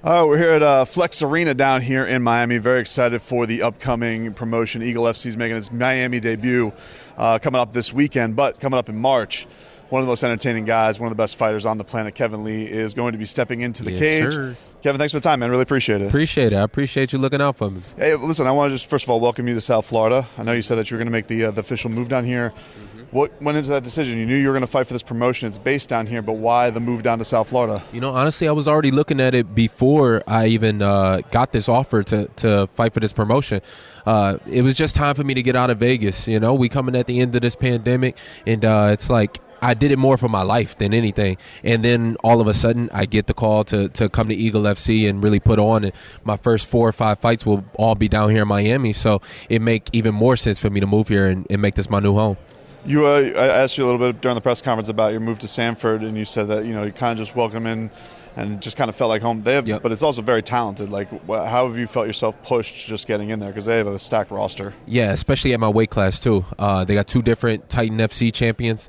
All right, we're here at Flex Arena down here in Miami. Very excited for the upcoming promotion. Eagle FC is making its Miami debut coming up this weekend, but coming up in March. One of the most entertaining guys, one of the best fighters on the planet, Kevin Lee, is going to be stepping into the cage. Sir. Kevin, thanks for the time, man. Really appreciate it. Appreciate it. I appreciate you looking out for me. Hey, listen, I want to just, first of all, welcome you to South Florida. I know you said that you were going to make the official move down here. Mm-hmm. What went into that decision? You knew you were going to fight for this promotion. It's based down here, but why the move down to South Florida? You know, honestly, I was already looking at it before I even got this offer to fight for this promotion. It was just time for me to get out of Vegas. You know, we coming at the end of this pandemic, and it's like I did it more for my life than anything. And then all of a sudden, I get the call to come to Eagle FC and really put on. And my first 4 or 5 fights will all be down here in Miami. So it make even more sense for me to move here and make this my new home. I asked you a little bit during the press conference about your move to Sanford, and you said that you kind of just welcome in and just kind of felt like home. But it's also very talented. Like, how have you felt yourself pushed just getting in there? Because they have a stacked roster. Yeah, especially at my weight class too. They got 2 different Titan FC champions,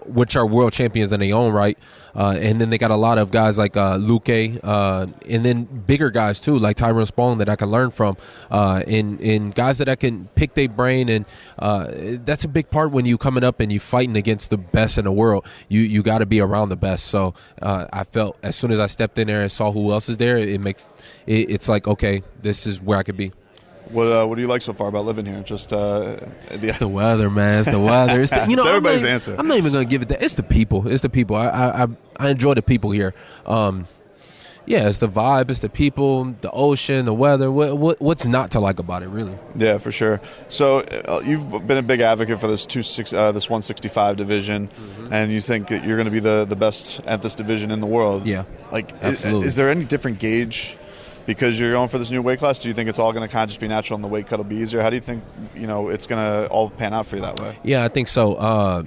which are world champions in their own right. And then they got a lot of guys like Luque, and then bigger guys too, like Tyrone Spong that I can learn from, and guys that I can pick their brain. And that's a big part when you coming up and you fighting against the best in the world. You got to be around the best. So I felt as soon as I stepped in there and saw who else is there, it's like, okay, this is where I could be. What do you like so far about living here? Just it's the weather, man. It's the weather. It's everybody's answer. I'm not even gonna give it that. It's the people. It's the people. I enjoy the people here. Yeah, it's the vibe. It's the people, the ocean, the weather. What's not to like about it, really? Yeah, for sure. So you've been a big advocate for this 165 division, mm-hmm. and you think that you're going to be the best at this division in the world. Yeah, absolutely. Is there any different gauge? Because you're going for this new weight class, do you think it's all going to kind of just be natural and the weight cut will be easier? How do you think it's going to all pan out for you that way? Yeah, I think so.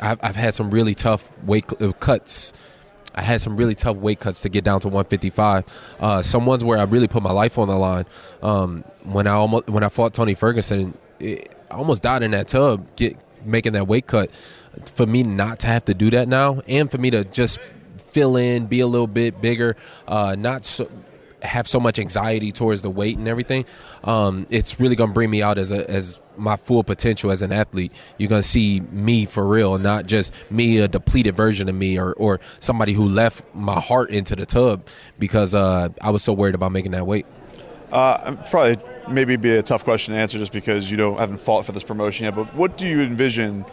I've had some really tough weight cuts. I had some really tough weight cuts to get down to 155. Some ones where I really put my life on the line. When I fought Tony Ferguson, I almost died in that tub making that weight cut. For me not to have to do that now, and for me to just fill in, be a little bit bigger, have so much anxiety towards the weight and everything, it's really going to bring me out as my full potential as an athlete. You're going to see me for real, not just me, a depleted version of me, or somebody who left my heart into the tub because I was so worried about making that weight. Probably maybe be a tough question to answer just because you haven't fought for this promotion yet, but what do you envision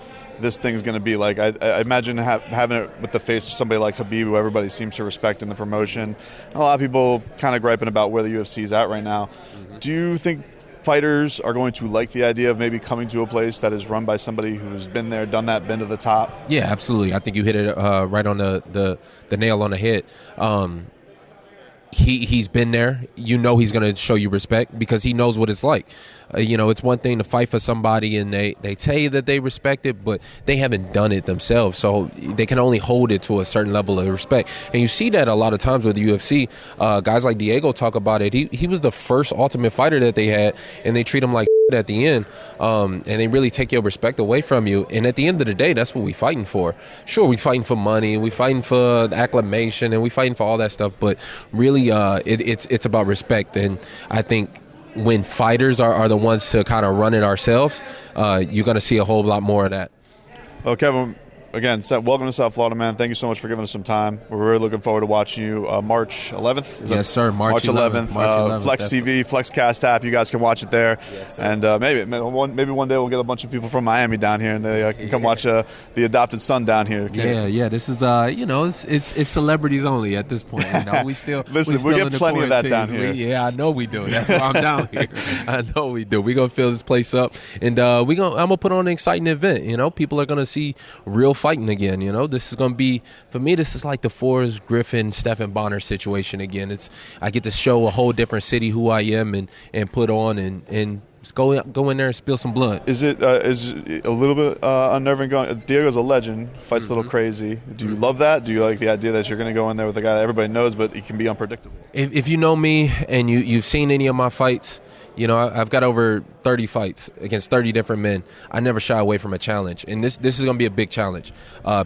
this thing's going to be like? I imagine having it with the face of somebody like Khabib, who everybody seems to respect in the promotion. And a lot of people kind of griping about where the UFC is at right now. Mm-hmm. Do you think fighters are going to like the idea of maybe coming to a place that is run by somebody who's been there, done that, been to the top? Yeah, absolutely. I think you hit it right on the nail on the head. He's been there. He's going to show you respect because he knows what it's like. It's one thing to fight for somebody and they tell you that they respect it, but they haven't done it themselves. So they can only hold it to a certain level of respect. And you see that a lot of times with the UFC. Guys like Diego talk about it. He was the first Ultimate Fighter that they had, and they treat him like at the end, and they really take your respect away from you. And at the end of the day, that's what we're fighting for. Sure, we're fighting for money, we're fighting for acclamation, and we're fighting for all that stuff, but really it's about respect. And I think when fighters are the ones to kind of run it ourselves, you're going to see a whole lot more of that. Well, Kevin, again, welcome to South Florida, man. Thank you so much for giving us some time. We're really looking forward to watching you March 11th. Yes, sir. March 11th. Flex TV, Flexcast app. You guys can watch it there. Yes, and maybe one day we'll get a bunch of people from Miami down here, and they can come watch the adopted son down here. Yeah. This is it's celebrities only at this point. We still listen. We get plenty of that down here. I know we do. That's why I'm down here. I know we do. We're gonna fill this place up, and I'm gonna put on an exciting event. People are gonna see real fighting again. This is going to be, for me, this is like the Forrest Griffin, Stephen Bonner situation again. I get to show a whole different city who I am and put on and just go in there and spill some blood. Is it a little bit unnerving going? Diego's a legend, fights a little crazy. Do you love that? Do you like the idea that you're going to go in there with a guy that everybody knows, but he can be unpredictable? If you know me and you've seen any of my fights, I've got over 30 fights against 30 different men. I never shy away from a challenge, and this is going to be a big challenge.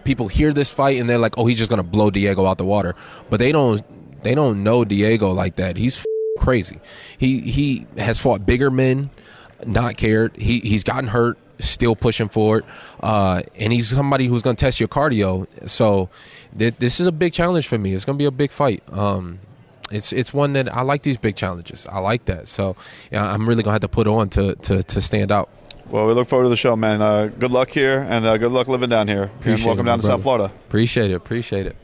People hear this fight and they're like, "Oh, he's just going to blow Diego out the water," but they don't They don't know Diego like that. He's crazy. He has fought bigger men, not cared. He's gotten hurt, still pushing forward, and he's somebody who's going to test your cardio. So this is a big challenge for me. It's going to be a big fight. It's one that I like, these big challenges. I like that. So yeah, I'm really going to have to put on to stand out. Well, we look forward to the show, man. Good luck here, and good luck living down here. And welcome down to South Florida. Appreciate it.